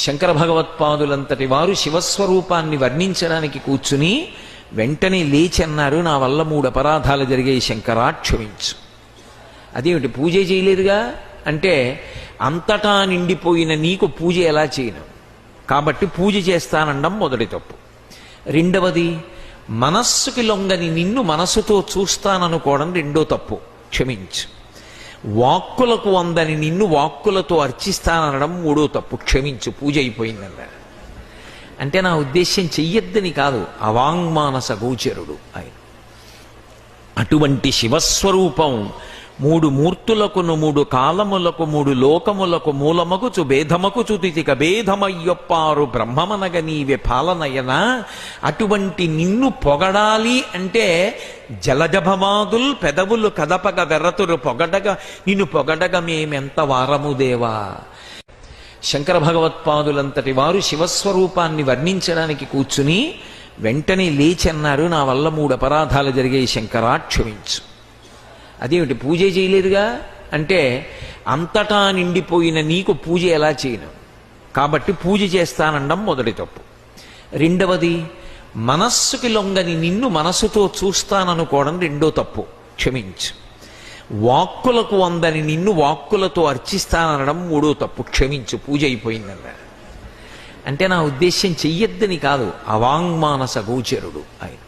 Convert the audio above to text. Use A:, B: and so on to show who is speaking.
A: శంకర భగవత్పాదులంతటి వారు శివస్వరూపాన్ని వర్ణించడానికి కూర్చుని వెంటనే లేచి అన్నారు, నా వల్ల 3 అపరాధాలు జరిగాయి శంకరా, క్షమించు. అదేమిటి, పూజ చేయలేదుగా అంటే, అంతటా నిండిపోయిన నీకు పూజ ఎలా చేయను, కాబట్టి పూజ చేస్తానడం మొదటి తప్పు. రెండవది, మనస్సుకి లొంగని నిన్ను మనస్సుతో చూస్తాననుకోవడం రెండో తప్పు, క్షమించు. వాక్కులకు అందని నిన్ను వాక్కులతో అర్చిస్తానడం మూడో తప్పు, క్షమించు, పూజ అయిపోయిందన్నారు. అంటే నా ఉద్దేశ్యం చెయ్యొద్దని కాదు, అవాంగ్మానస గోచరుడు ఆయన. అటువంటి శివస్వరూపం 3 మూర్తులకును 3 కాలములకు 3 లోకములకు మూలమగుచు భేదమగుచు తితిక భేదమయ్యొప్పారు బ్రహ్మమనగ నీవే పాలనయన. అటువంటి నిన్ను పొగడాలి అంటే జలజభమాదుల్ పెదవులు కదపగ వెర్రతురు పొగడగా, నిన్ను పొగడగా మేమెంత వారము దేవా. శంకర భగవత్పాదులంతటి వారు శివస్వరూపాన్ని వర్ణించడానికి కూర్చుని వెంటనే లేచి అన్నారు, నా వల్ల 3 అపరాధాలు జరిగాయి శంకరా, క్షమించు. అదేమిటి, పూజ చేయలేదుగా అంటే, అంతటా నిండిపోయిన నీకు పూజ ఎలా చేయను, కాబట్టి పూజ చేస్తానడం మొదటి తప్పు. రెండవది, మనస్సుకి లొంగని నిన్ను మనస్సుతో చూస్తాననుకోవడం రెండో తప్పు, క్షమించు. వాక్కులకు అందని నిన్ను వాక్కులతో అర్చిస్తానడం మూడో తప్పు, క్షమించు, పూజ అయిపోయిందన్నారు. అంటే నా ఉద్దేశ్యం చెయ్యొద్దని కాదు, అవాంగ్మానస గోచరుడు ఆయన.